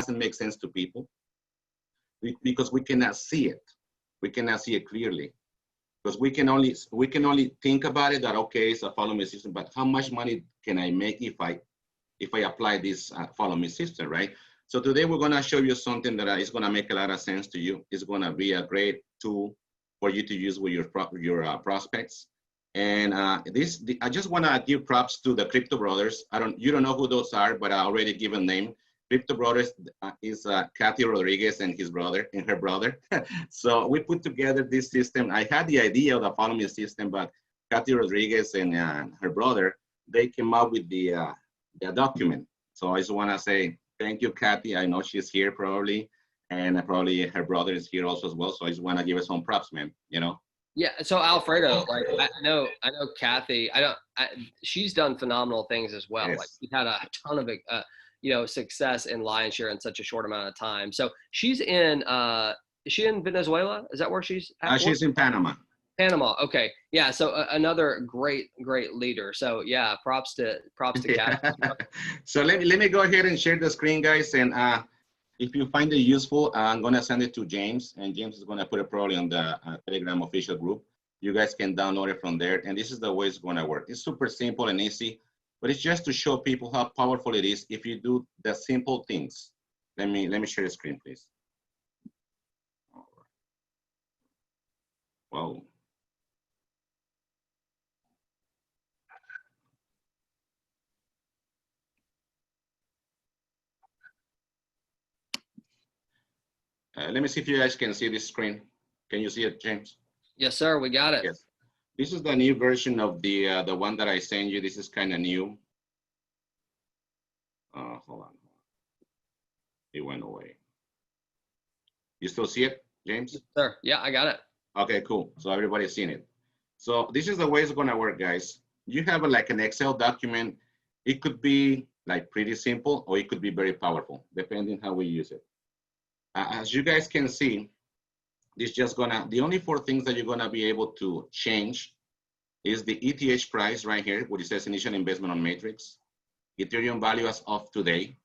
doesn't make sense to people because we cannot see it. We cannot see it clearly because we can only think about it that, okay, it's a follow me system, but how much money can I make if I apply this follow me system, right? So today we're going to show you something that is going to make a lot of sense to you. It's going to be a great tool for you to use with your prospects. And I just want to give props to the Crypto Brothers. You don't know who those are, but I already give a name. Crypto Brothers is Kathy Rodriguez and her brother. So we put together this system. I had the idea of the follow me system, but Kathy Rodriguez and her brother, they came up with the document. So I just want to say thank you, Kathy. I know she's here probably, and probably her brother is here also as well. So I just want to give her some props, man. You know. Yeah. So Alfredo, like I know Kathy. She's done phenomenal things as well. Yes. Like she's had a ton of success in Lionshare in such a short amount of time. So she's in is she in Venezuela? Is that where she's at? She's in Panama. Panama. Okay. Yeah. So another great leader. So yeah, props to Kathy. So let me go ahead and share the screen, guys. And if you find it useful, I'm going to send it to James, and James is going to put it probably on the Telegram official group. You guys can download it from there. And this is the way it's going to work. It's super simple and easy, but it's just to show people how powerful it is if you do the simple things. Let me share the screen, please. Wow. Let me see if you guys can see this screen. Can you see it, James? Yes, sir. We got it. Yes. This is the new version of the one that I sent you. This is kind of new. Hold on. It went away. You still see it, James? Yes, sir. Yeah, I got it. Okay, cool. So everybody's seen it. So this is the way it's going to work, guys. You have like an Excel document. It could be like pretty simple, or it could be very powerful, depending how we use it. As you guys can see, the only 4 things that you're gonna be able to change is the ETH price right here, which says initial investment on matrix, Ethereum value as of today,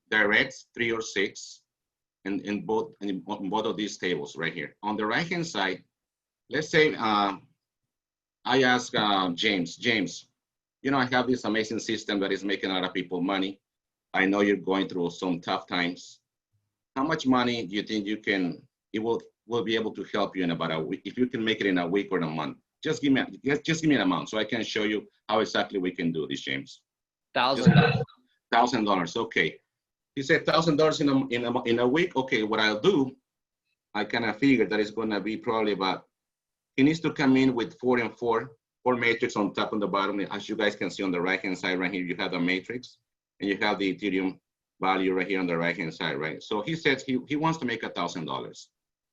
directs 3 or 6, in both of these tables right here. On the right-hand side, let's say I ask James, I have this amazing system that is making a lot of people money. I know you're going through some tough times. How much money do you think it will be able to help you in about a week? If you can make it in a week or in a month, just give me an amount so I can show you how exactly we can do this, James. $1,000. $1,000. Okay. He said $1,000 in a week. Okay, what I'll do, I kind of figured that it's going to be probably about. He needs to come in with 4 and 4 matrix on top and the bottom. As you guys can see on the right-hand side right here, you have the matrix, and you have the Ethereum value right here on the right-hand side, right? So he says he wants to make $1,000.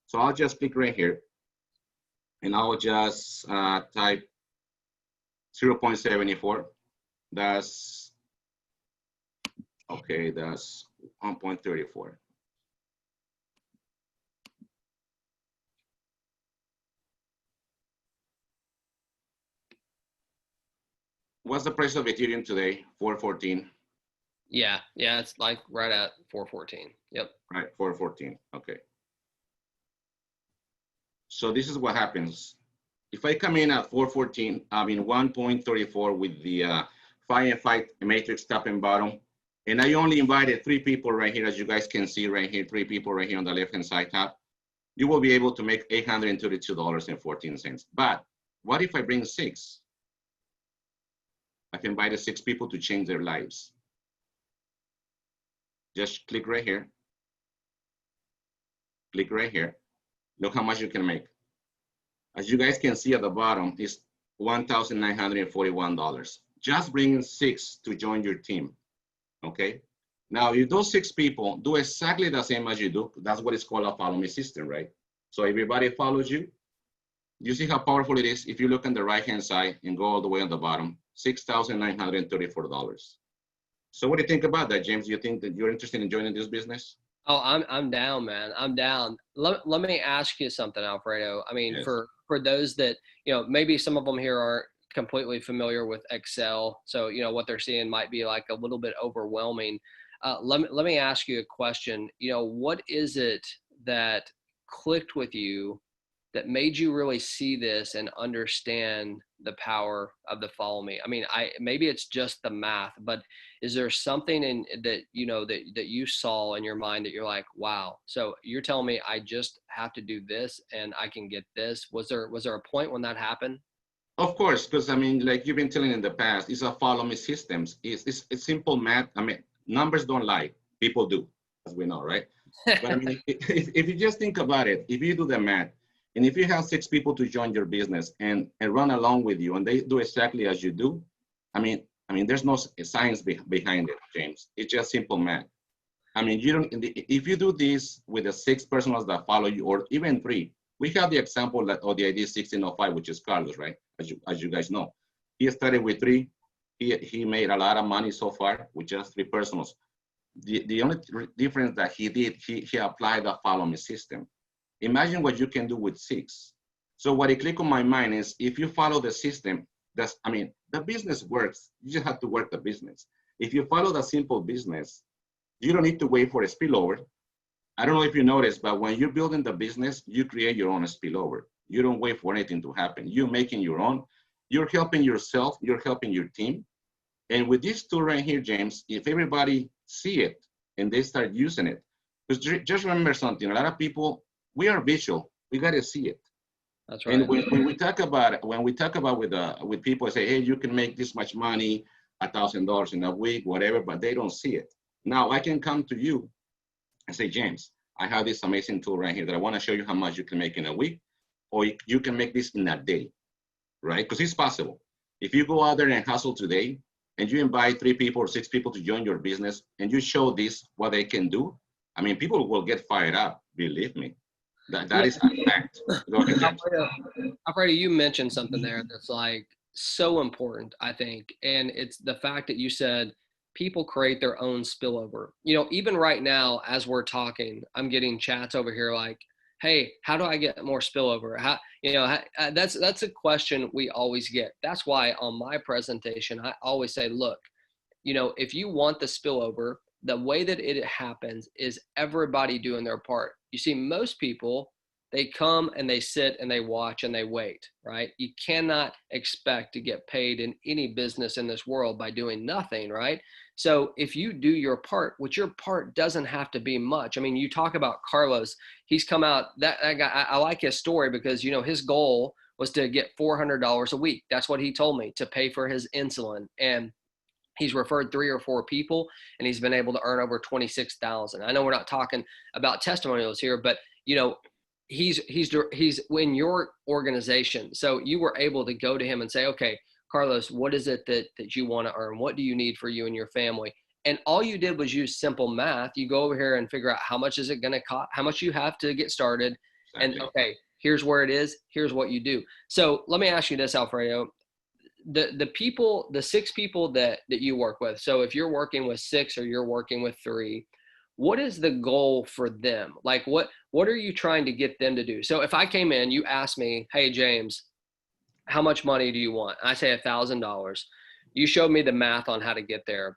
So I'll just click right here, and I'll just type 0.74. That's 1.34. What's the price of Ethereum today? 414. Yeah, it's like right at 414. Yep. Right, 414. Okay. So this is what happens. If I come in at 414, I'm in 1.34 with the 5 and 5 matrix top and bottom, and I only invited 3 people right here, as you guys can see right here, 3 people right here on the left-hand side top. You will be able to make $832.14. But what if I bring 6? I can invite 6 people to change their lives. Just click right here. Click right here. Look how much you can make. As you guys can see at the bottom, it's $1,941. Just bringing 6 to join your team, okay? Now, if those 6 people do exactly the same as you do, that's what is called a follow me system, right? So everybody follows you. You see how powerful it is? If you look on the right-hand side and go all the way on the bottom, $6,934. So what do you think about that, James? Do you think that you're interested in joining this business? Oh, I'm down, man. I'm down. Let me ask you something, Alfredo. I mean, Yes. for those that, maybe some of them here aren't completely familiar with Excel. So, what they're seeing might be like a little bit overwhelming. Let me ask you a question. You know, what is it that clicked with you that made you really see this and understand the power of the follow me? I mean, maybe it's just the math, but is there something in that, you know, that you saw in your mind that you're like, wow, so you're telling me I just have to do this and I can get this? Was there a point when that happened? Of course, because I mean, like you've been telling in the past, it's a follow me systems. It's simple math. I mean, numbers don't lie. People do, as we know, right? But I mean, if you just think about it, if you do the math, and if you have 6 people to join your business and run along with you, and they do exactly as you do, there's no science behind it, James. It's just simple math. I mean, you don't. If you do this with the 6 personals that follow you, or even 3, we have the example that of the ID 1605, which is Carlos, right? As you guys know, he started with 3. He made a lot of money so far with just 3 personals. The only difference that he did, he applied the follow me system. Imagine what you can do with 6. So what it clicked on my mind is if you follow the system, the business works. You just have to work the business. If you follow the simple business, you don't need to wait for a spillover. I don't know if you noticed, but when you're building the business, you create your own spillover. You don't wait for anything to happen. You're making your own. You're helping yourself. You're helping your team. And with this tool right here, James, if everybody see it and they start using it, because just remember something, a lot of people, we are visual. We got to see it. That's right. And when we talk about it, with people say, hey, you can make this much money, $1,000 in a week, whatever, but they don't see it. Now I can come to you and say, James, I have this amazing tool right here that I want to show you how much you can make in a week, or you can make this in a day, right? Because it's possible. If you go out there and hustle today, and you invite 3 people or 6 people to join your business, and you show this, what they can do, I mean, people will get fired up, believe me. That is a fact. Go ahead, James. Alfredo, you mentioned something there that's like so important, I think. And it's the fact that you said people create their own spillover. You know, even right now, as we're talking, I'm getting chats over here like, hey, how do I get more spillover? That's a question we always get. That's why on my presentation, I always say, look, you know, if you want the spillover, the way that it happens is everybody doing their part. You see, most people, they come and they sit and they watch and they wait, right? You cannot expect to get paid in any business in this world by doing nothing, right? So if you do your part, which your part doesn't have to be much. I mean, you talk about Carlos, he's come out, that guy, I like his story because, you know, his goal was to get $400 a week. That's what he told me, to pay for his insulin. And he's referred 3 or 4 people, and he's been able to earn over 26,000. I know we're not talking about testimonials here, but you know, he's in your organization. So you were able to go to him and say, okay, Carlos, what is it that you want to earn? What do you need for you and your family? And all you did was use simple math. You go over here and figure out how much is it going to cost, how much you have to get started. Exactly. And okay, here's where it is. Here's what you do. So let me ask you this, Alfredo. The 6 people that you work with, so if you're working with 6 or you're working with 3, what is the goal for them? Like what are you trying to get them to do? So if I came in, you asked me, hey James, how much money do you want? I say $1,000. You showed me the math on how to get there.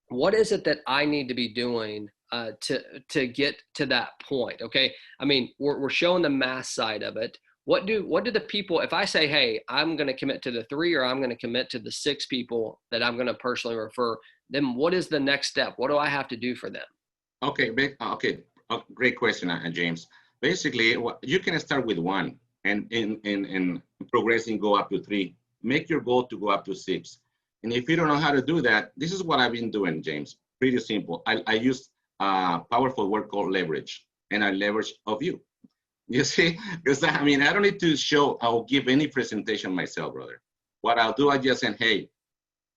What is it that I need to be doing to get to that point? Okay, I mean, we're showing the math side of it. What do the people, if I say, hey, I'm going to commit to the 3 or I'm going to commit to the 6 people that I'm going to personally refer, then what is the next step? What do I have to do for them? Okay, great question, James. Basically, you can start with 1 and in progressing go up to 3. Make your goal to go up to 6. And if you don't know how to do that, this is what I've been doing, James. Pretty simple. I use a powerful word called leverage, and I leverage of you. You see, because I mean, I don't need to show, I'll give any presentation myself, brother. What I'll do, I just say, hey,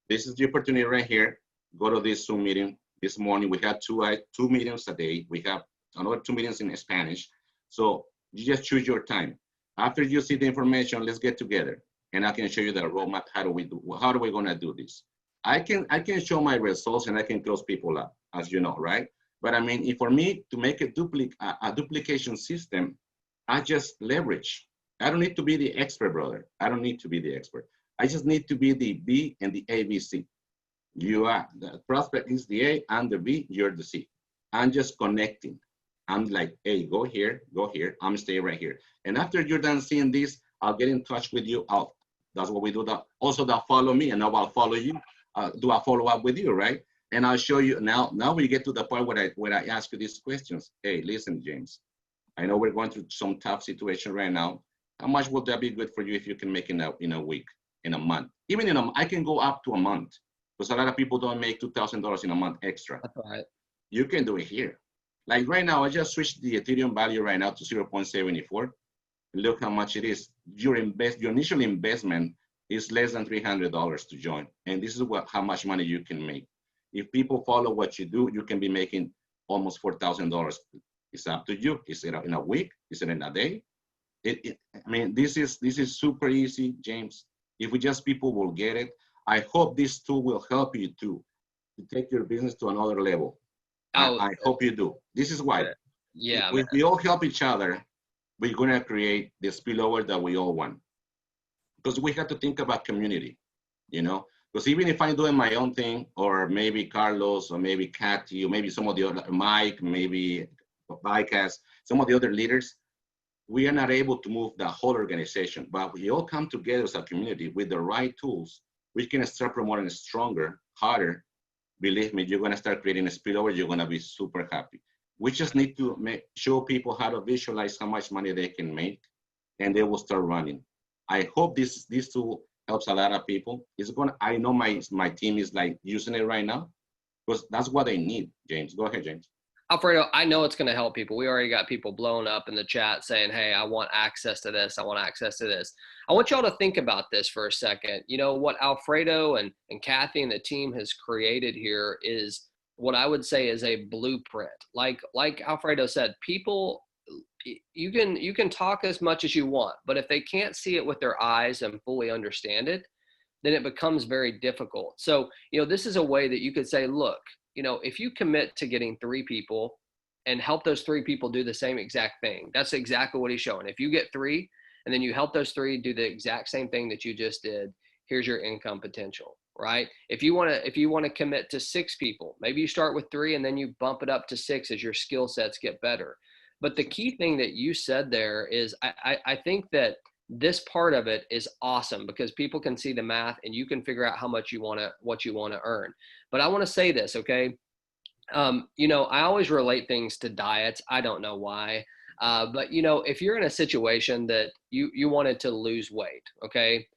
this is the opportunity right here. Go to this Zoom meeting. This morning, we had 2 meetings a day. We have another 2 meetings in Spanish. So you just choose your time. After you see the information, let's get together. And I can show you the roadmap. How are we gonna do this? I can show my results and I can close people up, as you know, right? But I mean, for me to make a duplication system, I just leverage. I don't need to be the expert, brother. I don't need to be the expert. I just need to be the B and the ABC. You are, the prospect is the A and the B, you're the C. I'm just connecting. I'm like, hey, go here, go here. I'm staying right here. And after you're done seeing this, I'll get in touch with you. That's what we do. Also, they'll follow me, and now I'll follow you. Do a follow up with you, right? And I'll show you now. Now we get to the part where I ask you these questions. Hey, listen, James. I know we're going through some tough situation right now. How much would that be good for you if you can make in a week, in a month? Even I can go up to a month, because a lot of people don't make $2,000 in a month extra. That's right. You can do it here. Like right now, I just switched the Ethereum value right now to 0.74. Look how much it is. Your initial investment is less than $300 to join. And this is how much money you can make. If people follow what you do, you can be making almost $4,000. It's up to you. Is it in a week? Is it in a day? I mean, this is super easy, James. If people will get it, I hope this tool will help you to take your business to another level. I hope you do. This is why. Yeah. If we all help each other, we're going to create the spillover that we all want. Because we have to think about community, because even if I'm doing my own thing, or maybe Carlos, or maybe Kathy, or maybe some of the other, Mike, maybe Vicas, some of the other leaders, we are not able to move the whole organization. But we all come together as a community with the right tools, we can start promoting stronger, harder. Believe me, you're going to start creating a spillover. You're going to be super happy. We just need to show people how to visualize how much money they can make, and they will start running. I hope this tool helps a lot of people. I know my team is like using it right now, because that's what they need. James, go ahead, James. Alfredo, I know it's going to help people. We already got people blowing up in the chat saying, hey, I want access to this. I want access to this. I want y'all to think about this for a second. What Alfredo and Kathy and the team has created here is what I would say is a blueprint. Like Alfredo said, people, you can talk as much as you want, but if they can't see it with their eyes and fully understand it, then it becomes very difficult. So, this is a way that you could say, look, if you commit to getting 3 people and help those 3 people do the same exact thing, that's exactly what he's showing. If you get 3 and then you help those 3 do the exact same thing that you just did, here's your income potential, right? If you want to commit to 6 people, maybe you start with 3 and then you bump it up to 6 as your skill sets get better. But the key thing that you said there is I think that this part of it is awesome, because people can see the math and you can figure out how much what you want to earn. But I want to say this, okay? I always relate things to diets. I don't know why. But if you're in a situation that you wanted to lose weight, okay?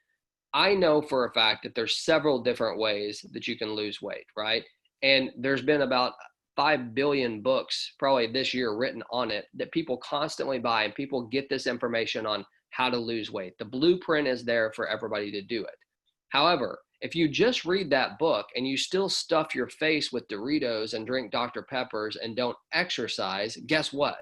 I know for a fact that there's several different ways that you can lose weight, right? And there's been about 5 billion books probably this year written on it that people constantly buy, and people get this information on how to lose weight. The blueprint is there for everybody to do it. However, if you just read that book and you still stuff your face with Doritos and drink Dr. Peppers and don't exercise, guess what?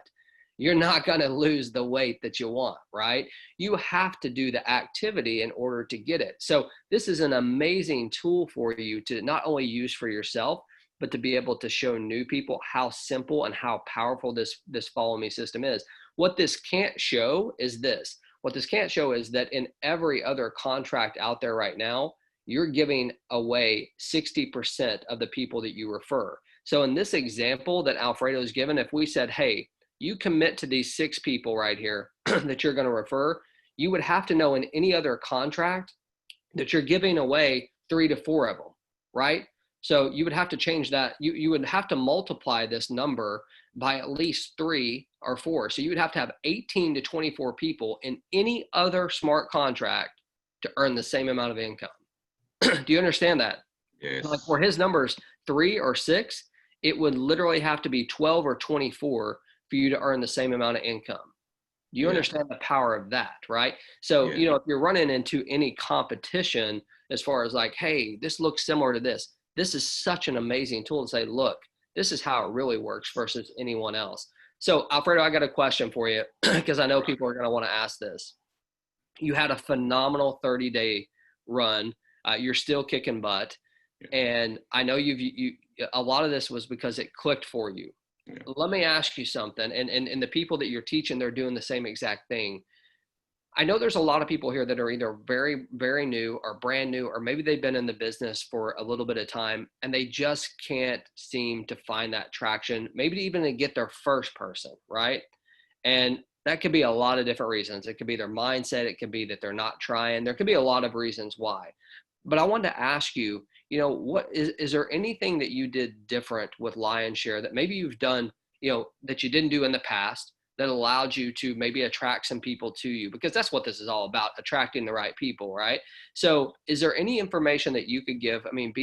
You're not going to lose the weight that you want, right? You have to do the activity in order to get it. So this is an amazing tool for you to not only use for yourself, but to be able to show new people how simple and how powerful this follow me system is. What this can't show is this. What this can't show is that in every other contract out there right now, you're giving away 60% of the people that you refer. So in this example that Alfredo's given, if we said, hey, you commit to these 6 people right here that you're going to refer, you would have to know in any other contract that you're giving away 3 to 4 of them, right? So you would have to change that. You would have to multiply this number by at least 3 or 4. So you would have to have 18 to 24 people in any other smart contract to earn the same amount of income. Do you understand that? Yes. Like for his numbers, 3 or 6, it would literally have to be 12 or 24 for you to earn the same amount of income. Do you understand the power of that, right? So, if you're running into any competition as far as like, hey, this looks similar to this, this is such an amazing tool to say, look, this is how it really works versus anyone else. So, Alfredo, I got a question for you because I know people are going to want to ask this. You had a phenomenal 30-day run. You're still kicking butt. And I know you a lot of this was because it clicked for you. Let me ask you something. And the people that you're teaching, they're doing the same exact thing. I know there's a lot of people here that are either very, very new or brand new, or maybe they've been in the business for a little bit of time and they just can't seem to find that traction, maybe to even to get their first person, right? And that could be a lot of different reasons. It could be their mindset. It could be that they're not trying. There could be a lot of reasons why. But I wanted to ask you, what is there anything that you did different with Lionshare that maybe you've done, that you didn't do in the past that allowed you to maybe attract some people to you? Because that's what this is all about, attracting the right people, right? So is there any information that you could give, I mean,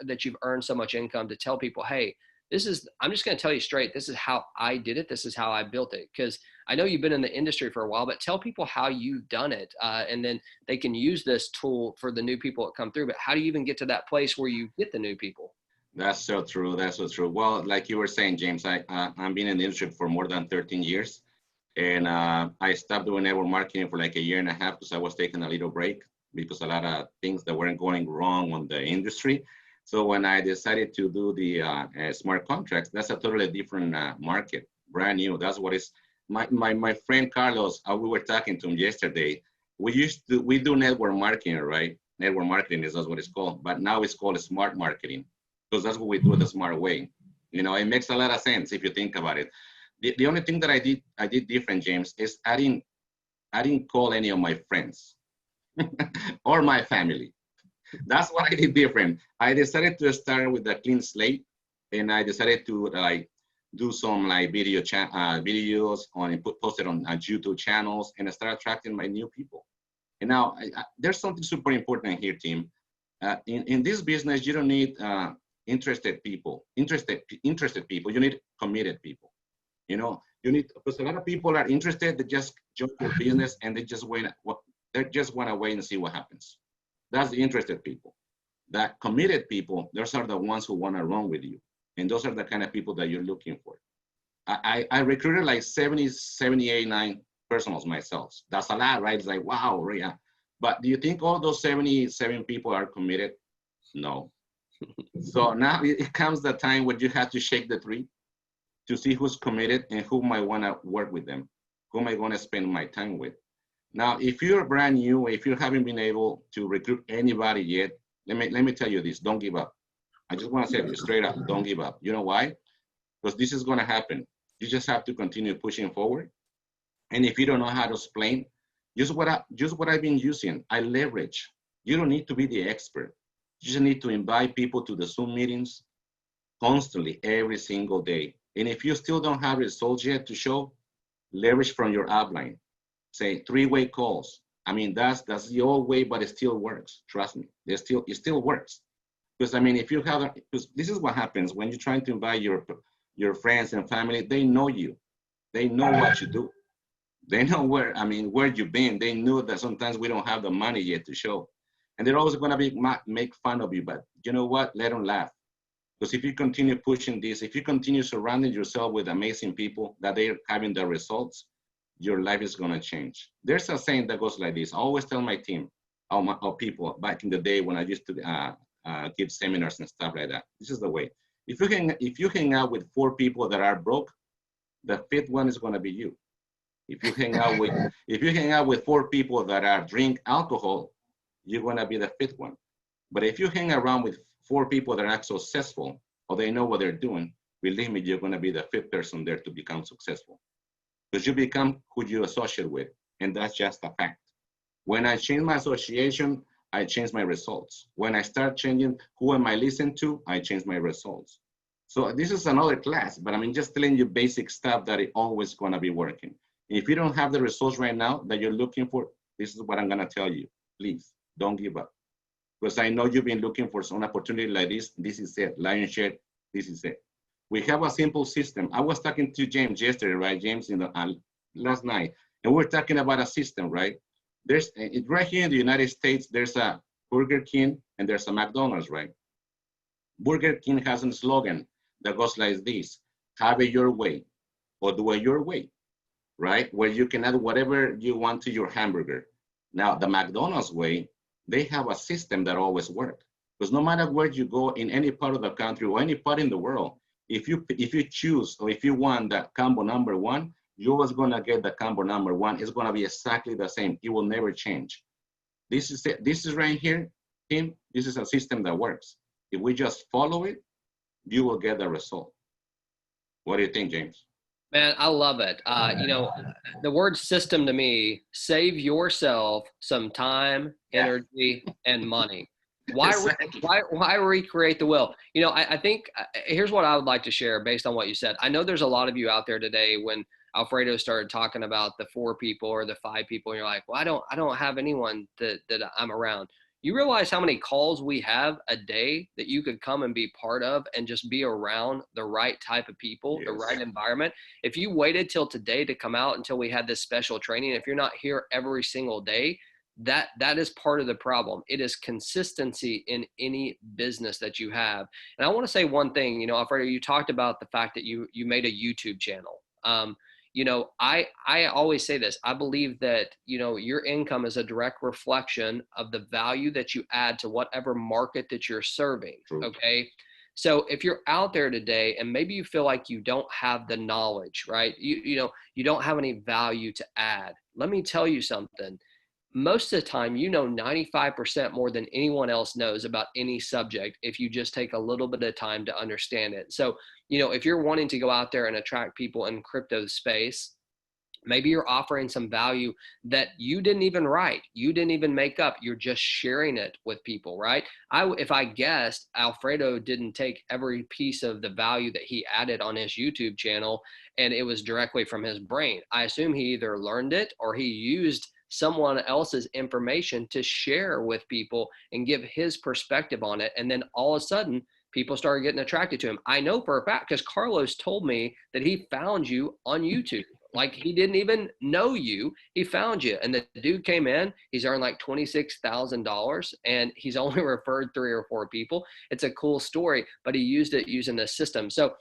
that you've earned so much income to tell people, hey, I'm just going to tell you straight, this is how I did it. This is how I built it. Because I know you've been in the industry for a while, but tell people how you've done it. And then they can use this tool for the new people that come through. But how do you even get to that place where you get the new people? That's so true. That's so true. Well, like you were saying, James, I've been in the industry for more than 13 years. And I stopped doing network marketing for like a year and a half because I was taking a little break because a lot of things that weren't going wrong on the industry. So when I decided to do the smart contracts, that's a totally different market, brand new. That's what is. My friend Carlos, we were talking to him yesterday. We do network marketing, right? Network marketing is that's what it's called, but now it's called smart marketing because that's what we do the smart way. It makes a lot of sense if you think about it. The only thing that I did different, James, is I didn't call any of my friends or my family. That's what I did different. I decided to start with a clean slate, and I decided to do some videos post it on YouTube channels, and I start attracting my new people. And now there's something super important here, team. In this business, you don't need interested people. Interested people. You need committed people. You need, because a lot of people are interested. They just join your business and they just want to wait and see what happens. That's the interested people. That committed people, those are the ones who want to run with you. And those are the kind of people that you're looking for. I recruited like 70, 78, 9 personals myself. That's a lot, right? It's like, wow, yeah. But do you think all those 77 people are committed? No. So now it comes the time when you have to shake the tree to see who's committed and who might want to work with them, who am I going to spend my time with. Now, if you're brand new, if you haven't been able to recruit anybody yet, let me tell you this, don't give up. I just want to say it straight up, don't give up. You know why? Because this is going to happen. You just have to continue pushing forward. And if you don't know how to explain, just what I've been using, I leverage. You don't need to be the expert. You just need to invite people to the Zoom meetings constantly, every single day. And if you still don't have results yet to show, leverage from your upline. Say 3-way calls. I mean, that's the old way, but it still works. Trust me, it still works. Because I mean, because this is what happens when you're trying to invite your friends and family. They know you, they know what you do, they know where you've been. They know that sometimes we don't have the money yet to show, and they're always going to make fun of you. But you know what? Let them laugh. Because if you continue pushing this, if you continue surrounding yourself with amazing people that they're having the results, your life is going to change. There's a saying that goes like this. I always tell my team, or people back in the day when I used to give seminars and stuff like that. This is the way. If you hang out with 4 people that are broke, the 5th one is going to be you. If you hang out with 4 people that drink alcohol, you're going to be the 5th one. But if you hang around with 4 people that are successful, or they know what they're doing, believe me, you're going to be the 5th person there to become successful. Because you become who you associate with, and that's just a fact. When I change my association, I change my results. When I start changing who am I listening to, I change my results. So this is another class, but I mean, just telling you basic stuff that is always going to be working. If you don't have the results right now that you're looking for, this is what I'm going to tell you. Please don't give up. Because I know you've been looking for some opportunity like this. This is it. Lionshare, this is it. We have a simple system. I was talking to James yesterday, right? James, last night, and we're talking about a system, right? Right here in the United States, there's a Burger King and there's a McDonald's, right? Burger King has a slogan that goes like this: have it your way, or do it your way, right? Where you can add whatever you want to your hamburger. Now, the McDonald's way, they have a system that always works. Because no matter where you go in any part of the country or any part in the world, if you choose or if you want that combo number 1, you're always gonna get the combo number one. It's gonna be exactly the same. It will never change. This is it. This is right here, Tim. This is a system that works. If we just follow it, you will get the result. What do you think, James? Man, I love it. The word system to me, save yourself some time, Yeah. energy, and money. Exactly. Why recreate the wheel? I think here's what I would like to share based on what you said. I know there's a lot of you out there today when Alfredo started talking about the 4 people or the 5 people, and you're like, well, I don't have anyone that I'm around. You realize how many calls we have a day that you could come and be part of and just be around the right type of people, the right environment. If you waited till today to come out until we had this special training, if you're not here every single day, that is part of the problem. It is consistency in any business that you have. And I want to say one thing, Alfredo, you talked about the fact that you made a YouTube channel. I always say this. I believe that, your income is a direct reflection of the value that you add to whatever market that you're serving. True. Okay. So if you're out there today and maybe you feel like you don't have the knowledge, right? You don't have any value to add. Let me tell you something. Most of the time, 95% more than anyone else knows about any subject if you just take a little bit of time to understand it. So, if you're wanting to go out there and attract people in crypto space, maybe you're offering some value that you didn't even write, you didn't even make up. You're just sharing it with people, right? If I guessed Alfredo didn't take every piece of the value that he added on his YouTube channel and it was directly from his brain, I assume he either learned it or he used someone else's information to share with people and give his perspective on it. And then all of a sudden, people started getting attracted to him. I know for a fact because Carlos told me that he found you on YouTube. Like he didn't even know you. He found you. And the dude came in, he's earned like $26,000 and he's only referred 3 or 4 people. It's a cool story, but he used it using the system. So,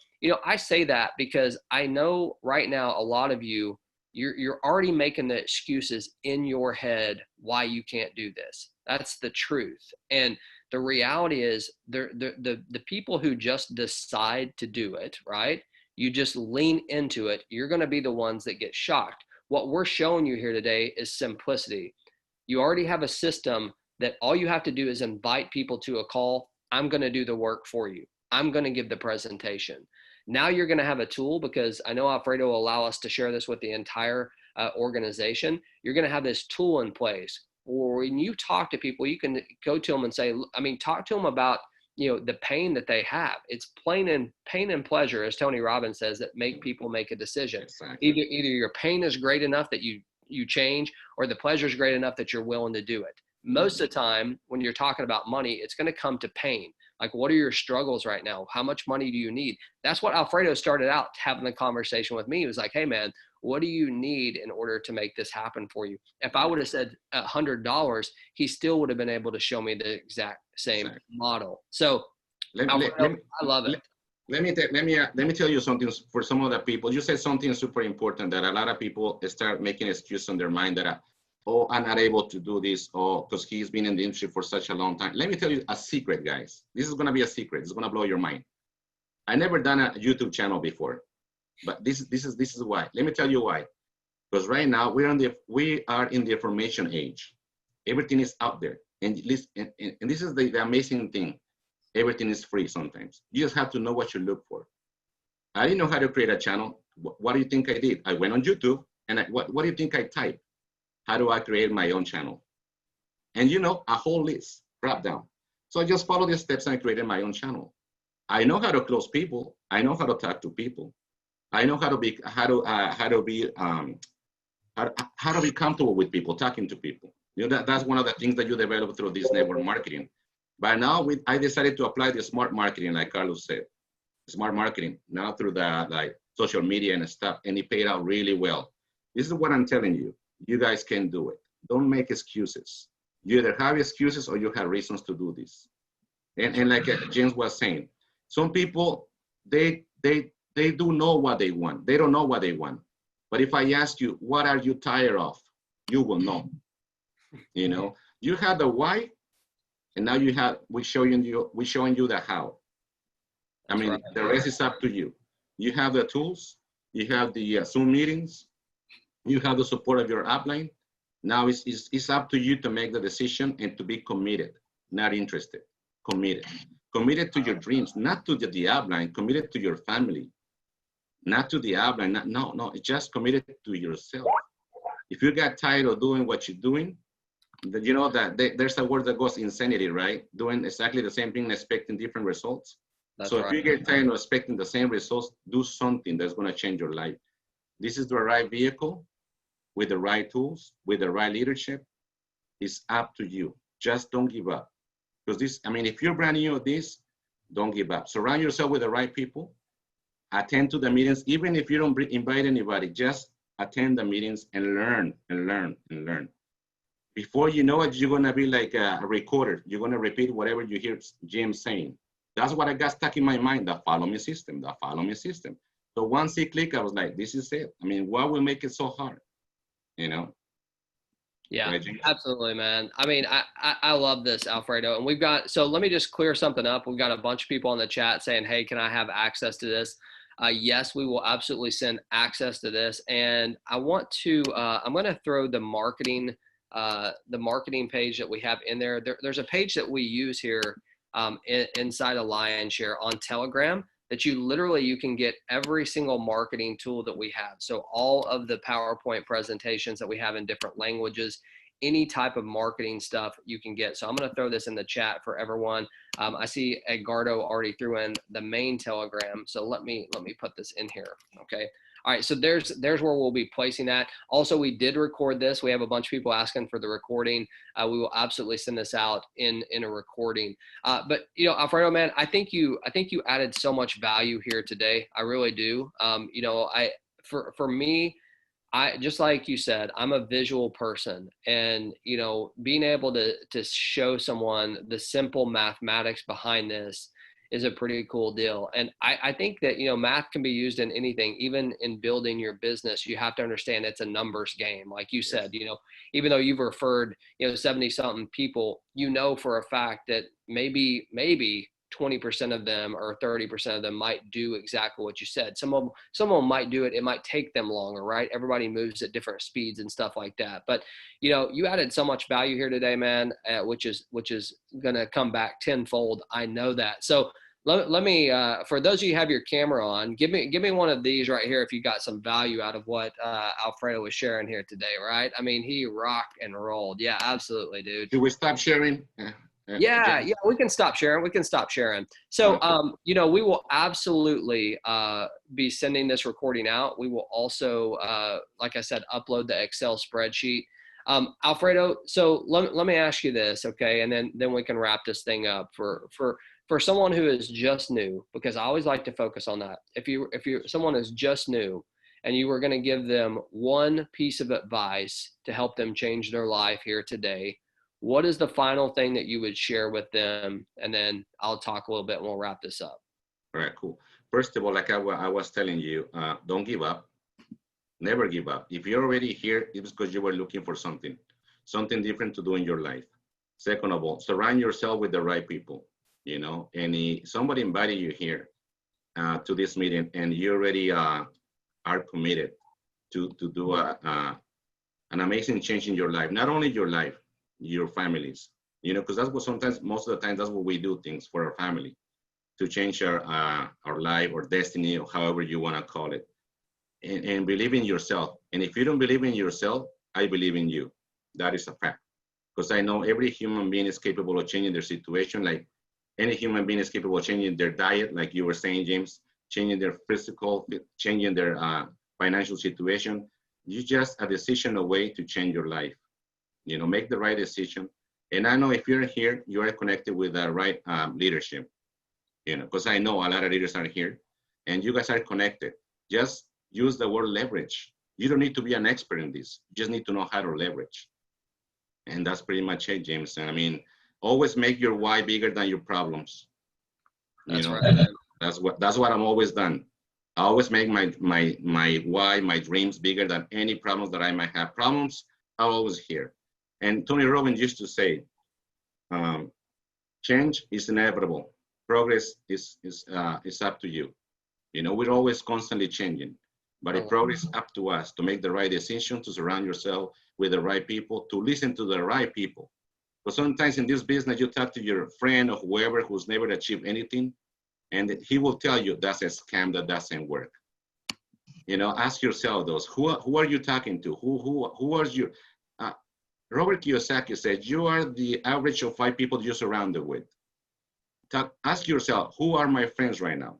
I say that because I know right now, a lot of you, you're already making the excuses in your head why you can't do this. That's the truth. And the reality is the people who just decide to do it, right? You just lean into it. You're going to be the ones that get shocked. What we're showing you here today is simplicity. You already have a system that all you have to do is invite people to a call. I'm going to do the work for you. I'm going to give the presentation. Now you're going to have a tool because I know Alfredo will allow us to share this with the entire organization. You're going to have this tool in place. Or when you talk to people, you can go to them and say, talk to them about, the pain that they have. It's pain and pleasure, as Tony Robbins says, that make people make a decision. Exactly. Either your pain is great enough that you change, or the pleasure is great enough that you're willing to do it. Most of the time, when you're talking about money, it's going to come to pain. Like, what are your struggles right now? How much money do you need? That's what Alfredo started out having the conversation with me. He was like, hey, man, what do you need in order to make this happen for you? If I would have said $100, he still would have been able to show me the exact same model. So Alfredo, I love it. Let me tell you something for some of the people. You said something super important that a lot of people start making excuses in their mind that, I'm not able to do this, or because he's been in the industry for such a long time. Let me tell you a secret, guys. This is going to be a secret. It's going to blow your mind. I never done a YouTube channel before, but this is why. Let me tell you why. Because right now we are in the information age. Everything is out there, and this is the amazing thing. Everything is free sometimes. You just have to know what you look for. I didn't know how to create a channel. What do you think I did? I went on YouTube, and what do you think I typed? How do I create my own channel? And a whole list, drop down. So I just followed the steps and I created my own channel. I know how to close people. I know how to talk to people. I know how to be comfortable with people, talking to people. That's one of the things that you develop through this network marketing. But now I decided to apply the smart marketing, like Carlos said, smart marketing now through the social media and stuff, and it paid out really well. This is what I'm telling you. You guys can do it. Don't make excuses. You either have excuses or you have reasons to do this. And like James was saying, some people, they do know what they want. They don't know what they want. But if I ask you, what are you tired of? You will know. You have the why, and now we're showing you the how. I mean, right. The rest is up to you. You have the tools. you have the Zoom meetings, you have the support of your upline. Now it's up to you to make the decision and to be committed, not interested, committed. Committed to your dreams, not to the upline, committed to your family, not to the upline, no, it's just committed to yourself. If you get tired of doing what you're doing, you know that there's a word that goes insanity, right? Doing exactly the same thing, expecting different results. That's So right. if you get tired of expecting the same results, do something that's going to change your life. This is the right vehicle with the right tools, with the right leadership. It's up to you. Just don't give up. Because this, I mean, if you're brand new at this, don't give up. Surround yourself with the right people. Attend to the meetings. Even if you don't invite anybody, just attend the meetings and learn and learn and learn. Before you know it, you're going to be like a recorder. You're going to repeat whatever you hear Jim saying. That's what I got stuck in my mind, the follow me system, the follow me system. So once it clicked, I was like, this is it. I mean, what will make it so hard? You know? Yeah, Right, James? absolutely, man. I mean, I love this, Alfredo. And we've got, so let me just clear something up. We've got a bunch of people in the chat saying, hey, can I have access to this? Yes, we will absolutely send access to this. And I want to, I'm going to throw the marketing page that we have in there. There's a page that we use here inside of Lionshare on Telegram that you can get every single marketing tool that we have. So all of the PowerPoint presentations that we have in different languages, any type of marketing stuff you can get. So I'm going to throw this in the chat for everyone. I see Edgardo already threw in the main Telegram. So let me put this in here. Okay. All right, so there's where we'll be placing that. Also, we did record this. We have a bunch of people asking for the recording. We will absolutely send this out in a recording. But you know, Alfredo, man, I think you added so much value here today. I really do. You know, for me, I just like you said, I'm a visual person, and you know, being able to show someone the simple mathematics behind this is a pretty cool deal. And I think that, you know, math can be used in anything, even in building your business. You have to understand it's a numbers game. Like you said, you know, even though you've referred, you know, 70 something people, you know, for a fact that maybe 20% of them or 30% of them might do exactly what you said. Some of them might do it. It might take them longer, right? Everybody moves at different speeds and stuff like that. But, you know, you added so much value here today, man, which is going to come back tenfold. I know that. So let me, for those of you who have your camera on, give me one of these right here if you got some value out of what Alfredo was sharing here today, right? I mean, he rocked and rolled. Yeah, absolutely, dude. Should we stop sharing? Yeah, we can stop sharing. So, you know, we will absolutely be sending this recording out. We will also, like I said, upload the Excel spreadsheet. Alfredo, so let me ask you this, okay, and then we can wrap this thing up for someone who is just new, because I always like to focus on that. If someone is just new and you were going to give them one piece of advice to help them change their life here today, what is the final thing that you would share with them? And then I'll talk a little bit and we'll wrap this up. All right, cool. First of all, like I was telling you, don't give up. Never give up. If you're already here, it's because you were looking for something different to do in your life. Second of all, surround yourself with the right people, you know, and somebody invited you here to this meeting and you already are committed to do an amazing change in your life, not only your life, your families, you know, because that's what sometimes, most of the time, that's what we do things for our family, to change our life or destiny or however you want to call it. And believe in yourself. And if you don't believe in yourself, I believe in you. That is a fact. Because I know every human being is capable of changing their situation. Like any human being is capable of changing their diet, like you were saying, James, changing their physical, changing their financial situation. You're just a decision away to change your life. You know, make the right decision. And I know if you're here, you are connected with the right leadership. You know, because I know a lot of leaders are here and you guys are connected. Just use the word leverage. You don't need to be an expert in this. You just need to know how to leverage. And that's pretty much it, James. I mean, always make your why bigger than your problems. That's right. That's what I'm always done. I always make my why, my dreams bigger than any problems that I might have. Problems are always here. And Tony Robbins used to say, change is inevitable. Progress is up to you. You know, we're always constantly changing. But it probably is up to us to make the right decision, to surround yourself with the right people, to listen to the right people. But sometimes in this business, you talk to your friend or whoever who's never achieved anything, and he will tell you that's a scam, that doesn't work. You know, ask yourself those, who are you talking to? Who are you? Uh, Robert Kiyosaki said, you are the average of 5 people you're surrounded with. Ask yourself, who are my friends right now?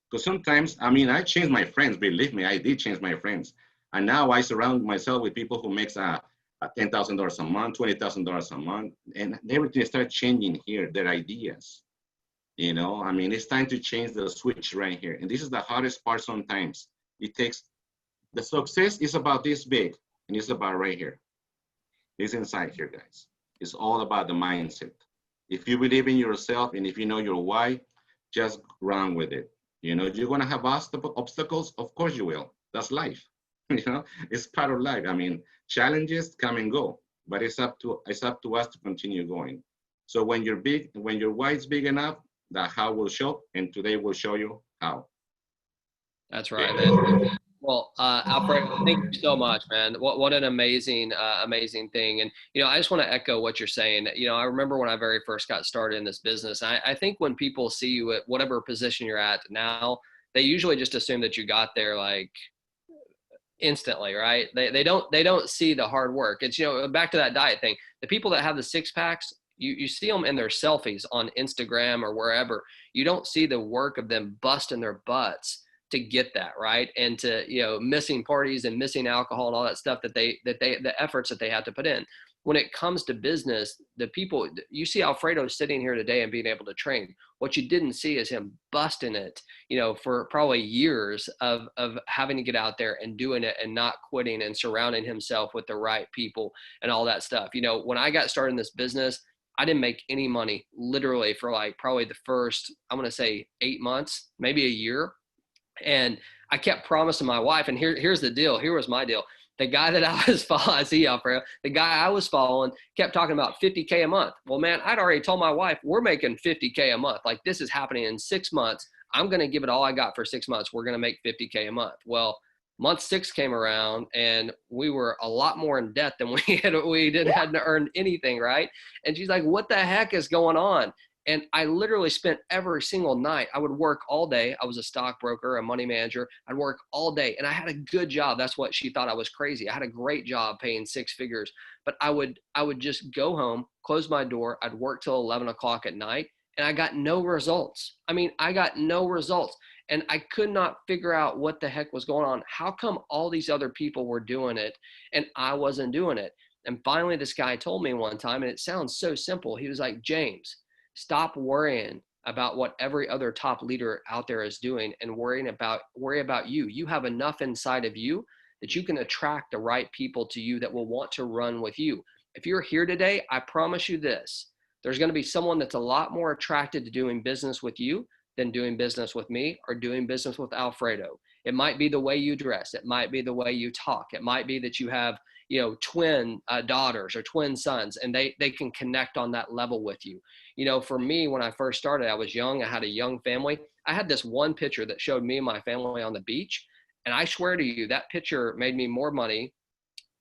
Because sometimes, I mean, I changed my friends, believe me, I did change my friends. And now I surround myself with people who makes a $10,000 a month, $20,000 a month, and everything starts changing here, their ideas. You know, I mean, it's time to change the switch right here. And this is the hardest part sometimes. It takes, the success is about this big, and it's about right here. It's inside here, guys. It's all about the mindset. If you believe in yourself and if you know your why, just run with it. You know, you're gonna have obstacles, of course you will. That's life. You know, it's part of life. I mean, challenges come and go, but it's up to us to continue going. So when you're big, when your why is big enough, the how will show, and today we'll show you how. That's right, man. Well, Alfredo, thank you so much, man. What an amazing, amazing thing. And, you know, I just want to echo what you're saying. You know, I remember when I very first got started in this business, I think when people see you at whatever position you're at now, they usually just assume that you got there like instantly, right? They don't see the hard work. It's, you know, back to that diet thing. The people that have the 6-packs, you see them in their selfies on Instagram or wherever. You don't see the work of them busting their butts to get that, right? And to, you know, missing parties and missing alcohol and all that stuff the efforts that they have to put in. When it comes to business, the people, you see Alfredo sitting here today and being able to train. What you didn't see is him busting it, you know, for probably years of having to get out there and doing it and not quitting and surrounding himself with the right people and all that stuff. You know, when I got started in this business, I didn't make any money literally for like probably the first, I'm going to say 8 months, maybe a year. And I kept promising my wife, and here's the deal. Here was my deal. The guy that I was following, I see Alfredo, the guy I was following kept talking about 50K a month. Well, man, I'd already told my wife, we're making 50K a month. Like, this is happening in 6 months. I'm going to give it all I got for 6 months. We're going to make 50K a month. Well, month 6 came around and we were a lot more in debt than hadn't earned anything. Right. And she's like, what the heck is going on? And I literally spent every single night. I would work all day. I was a stockbroker, a money manager. I'd work all day and I had a good job. That's what she thought I was crazy. I had a great job paying 6 figures, but I would just go home, close my door. I'd work till 11 o'clock at night and I got no results. I mean, I got no results and I could not figure out what the heck was going on. How come all these other people were doing it and I wasn't doing it? And finally, this guy told me one time, and it sounds so simple. He was like, James, stop worrying about what every other top leader out there is doing and worry about you. You have enough inside of you that you can attract the right people to you that will want to run with you. If you're here today, I promise you this, there's going to be someone that's a lot more attracted to doing business with you than doing business with me or doing business with Alfredo. It might be the way you dress. It might be the way you talk. It might be that you have, you know, twin daughters or twin sons, and they can connect on that level with you. You know, for me, when I first started, I was young. I had a young family. I had this one picture that showed me and my family on the beach. And I swear to you, that picture made me more money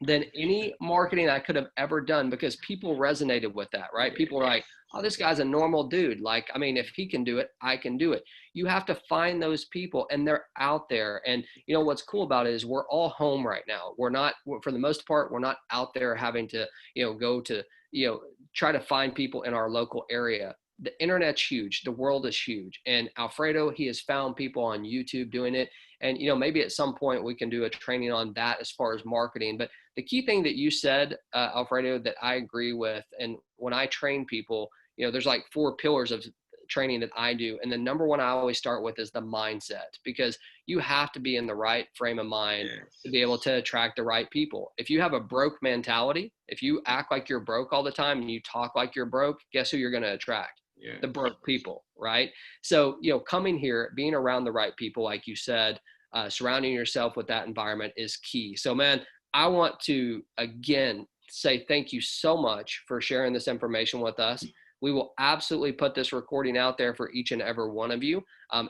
than any marketing I could have ever done because people resonated with that, right? People were like, oh, this guy's a normal dude. Like, I mean, if he can do it, I can do it. You have to find those people and they're out there. And you know, what's cool about it is we're all home right now. We're not, for the most part, we're not out there having to, you know, go to, you know, try to find people in our local area. The internet's huge. The world is huge. And Alfredo, he has found people on YouTube doing it. And, you know, maybe at some point we can do a training on that as far as marketing. But the key thing that you said, Alfredo, that I agree with, and when I train people, you know, there's like 4 pillars of training that I do. And the number one I always start with is the mindset, because you have to be in the right frame of mind to be able to attract the right people. If you have a broke mentality, if you act like you're broke all the time and you talk like you're broke, guess who you're going to attract? The broke people, right? So, you know, coming here, being around the right people, like you said, surrounding yourself with that environment is key. So, man, I want to, again, say thank you so much for sharing this information with us. We will absolutely put this recording out there for each and every one of you.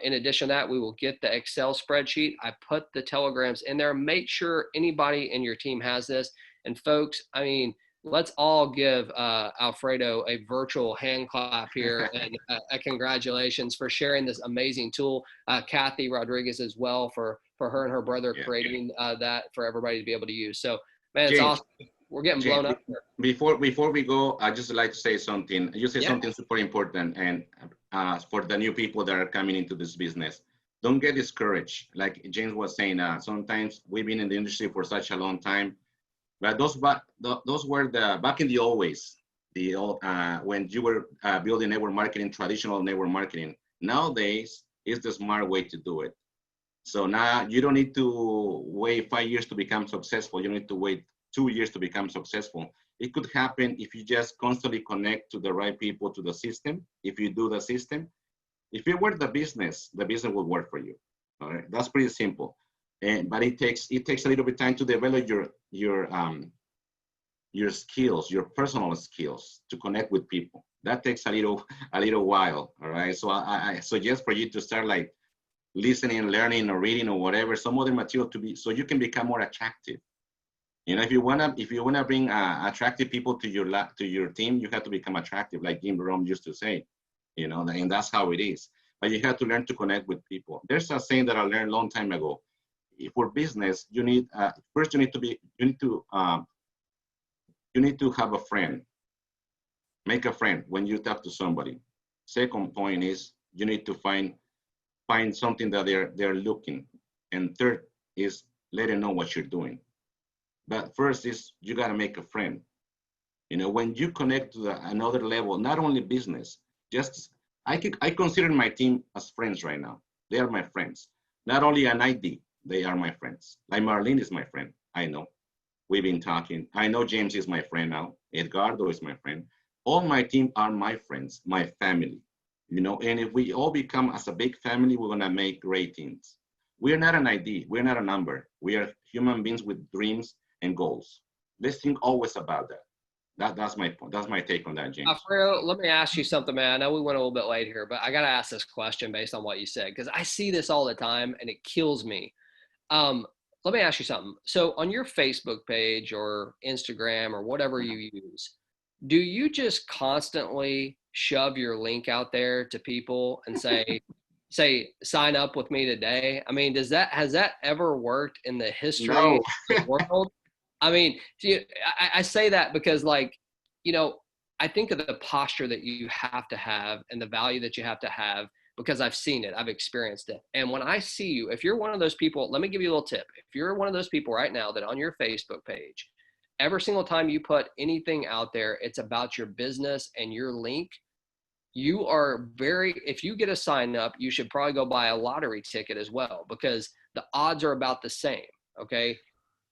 In addition to that, we will get the Excel spreadsheet. I put the telegrams in there. Make sure anybody in your team has this. And folks, I mean, let's all give Alfredo a virtual hand clap here and a congratulations for sharing this amazing tool. Kathy Rodriguez as well for her and her brother creating that for everybody to be able to use. So, man, it's awesome. We're getting blown up here. Before we go, I just like to say something. You say something super important, and for the new people that are coming into this business, don't get discouraged. Like James was saying, sometimes we've been in the industry for such a long time, but those were the back in the old ways, the old when you were building network marketing, traditional network marketing. Nowadays, it's the smart way to do it. So now you don't need to wait 5 years to become successful. You don't need to wait 2 years to become successful. It could happen if you just constantly connect to the right people, to the system. If you do the system, if you work the business will work for you. All right, that's pretty simple. But it takes a little bit of time to develop your skills, your personal skills to connect with people. That takes a little while. All right, so I suggest for you to start like listening, learning, or reading, or whatever, some other material so you can become more attractive. You know, if you wanna bring attractive people to your team, you have to become attractive, like Jim Rome used to say. You know, and that's how it is. But you have to learn to connect with people. There's a saying that I learned a long time ago. For business, you need first you need to have a friend. Make a friend when you talk to somebody. Second point is you need to find something that they're looking. And third is let them know what you're doing. But first is you got to make a friend. You know, when you connect to another level, not only business, just I consider my team as friends right now. They are my friends. Not only an ID, they are my friends. Like Marlene is my friend. I know. We've been talking. I know James is my friend now. Edgardo is my friend. All my team are my friends, my family. You know, and if we all become as a big family, we're gonna make great teams. We're not an ID. We're not a number. We are human beings with dreams and goals. Let's think always about that. That's my point. That's my take on that, James. Alfredo, let me ask you something, man. I know we went a little bit late here, but I got to ask this question based on what you said, because I see this all the time and it kills me. Let me ask you something. So on your Facebook page or Instagram or whatever you use, do you just constantly shove your link out there to people and say, sign up with me today? I mean, has that ever worked in the history of the world? I mean, I say that because, like, you know, I think of the posture that you have to have and the value that you have to have because I've seen it, I've experienced it. And when I see you, if you're one of those people, let me give you a little tip. If you're one of those people right now that on your Facebook page, every single time you put anything out there, it's about your business and your link, you are if you get a sign up, you should probably go buy a lottery ticket as well, because the odds are about the same. Okay.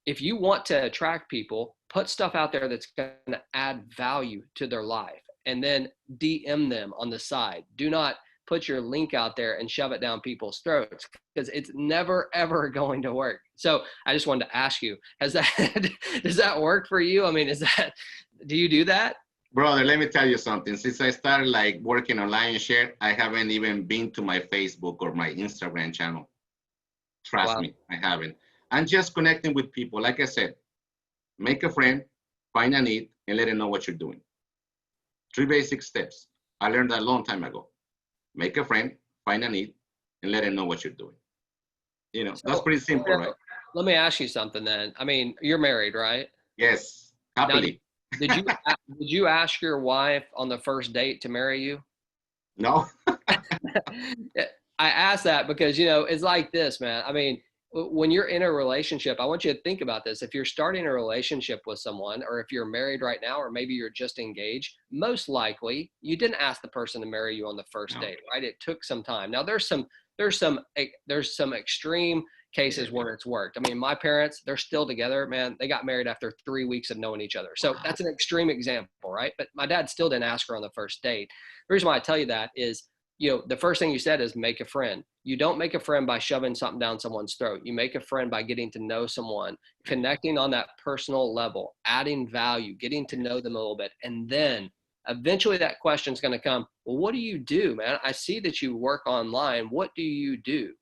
If you want to attract people, put stuff out there that's going to add value to their life, and then DM them on the side. Do not put your link out there and shove it down people's throats, because it's never, ever going to work. So I just wanted to ask you, does that work for you? I mean, do you do that? Brother, let me tell you something. Since I started like working on Lionshare, I haven't even been to my Facebook or my Instagram channel. Trust me, I haven't. I'm just connecting with people. Like I said, make a friend, find a need, and let them know what you're doing. 3 basic steps. I learned that a long time ago. Make a friend, find a need, and let them know what you're doing. You know, that's pretty simple, right? Let me ask you something then. I mean, you're married, right? Yes, happily. Now, did you ask your wife on the first date to marry you? No. I ask that because, you know, it's like this, man. I mean, when you're in a relationship, I want you to think about this. If you're starting a relationship with someone, or if you're married right now, or maybe you're just engaged, most likely you didn't ask the person to marry you on the first date, right? It took some time. Now there's some extreme cases where it's worked. I mean, my parents, they're still together, man. They got married after 3 weeks of knowing each other. So that's an extreme example, right? But my dad still didn't ask her on the first date. The reason why I tell you that is, you know, the first thing you said is make a friend. You don't make a friend by shoving something down someone's throat. You make a friend by getting to know someone, connecting on that personal level, adding value, getting to know them a little bit. And then eventually that question is going to come, well, what do you do, man? I see that you work online. What do you do?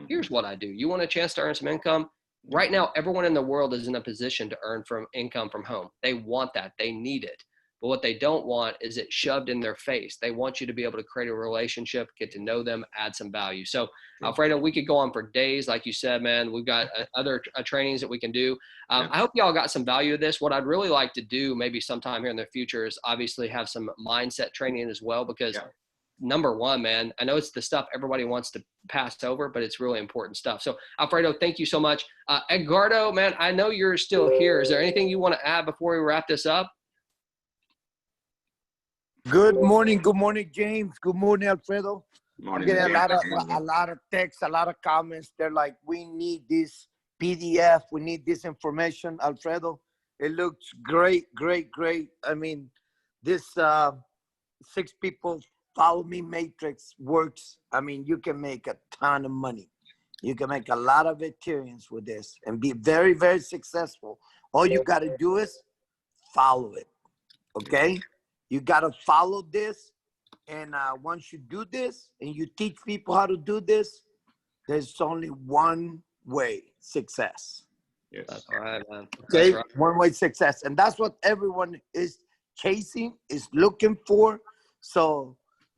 Here's what I do. You want a chance to earn some income? Right now, everyone in the world is in a position to earn from income from home. They want that. They need it. But what they don't want is it shoved in their face. They want you to be able to create a relationship, get to know them, add some value. So, Alfredo, we could go on for days. Like you said, man, we've got other trainings that we can do. I hope y'all got some value of this. What I'd really like to do maybe sometime here in the future is obviously have some mindset training as well, because number one, man, I know it's the stuff everybody wants to pass over, but it's really important stuff. So, Alfredo, thank you so much. Edgardo, man, I know you're still here. Is there anything you want to add before we wrap this up? Good morning, James. Good morning, Alfredo. Morning, I'm getting a lot of texts, a lot of comments. They're like, we need this PDF, we need this information, Alfredo. It looks great. I mean, this 6 people follow me matrix works. I mean, you can make a ton of money. You can make a lot of Ethereums with this and be very, very successful. All you got to do is follow it, okay? You got to follow this, and once you do this and you teach people how to do this, there's only one way: success. Yes. That's all right, man. Okay, Right. one way success, and that's what everyone is chasing, is looking for. So,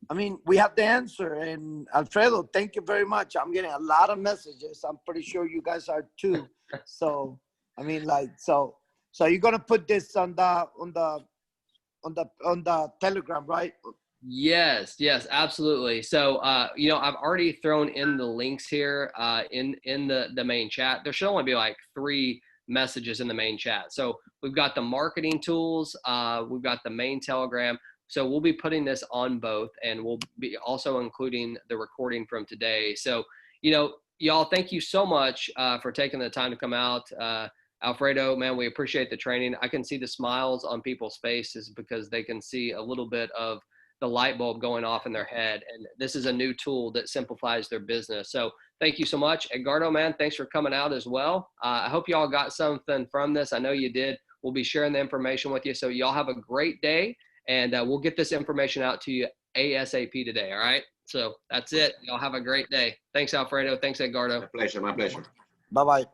I mean, we have the answer. And Alfredo, thank you very much. I'm getting a lot of messages. I'm pretty sure you guys are too. So, I mean, like, so you're gonna put this on the Telegram, right? Yes, absolutely. So, I've already thrown in the links here in the main chat. There should only be like 3 messages in the main chat. So we've got the marketing tools, we've got the main Telegram. So we'll be putting this on both, and we'll be also including the recording from today. So, y'all, thank you so much for taking the time to come out. Alfredo, man, we appreciate the training. I can see the smiles on people's faces because they can see a little bit of the light bulb going off in their head. And this is a new tool that simplifies their business. So thank you so much. Edgardo, man, thanks for coming out as well. I hope y'all got something from this. I know you did. We'll be sharing the information with you. So y'all have a great day, and we'll get this information out to you ASAP today. All right. So that's it. Y'all have a great day. Thanks, Alfredo. Thanks, Edgardo. My pleasure. Bye-bye.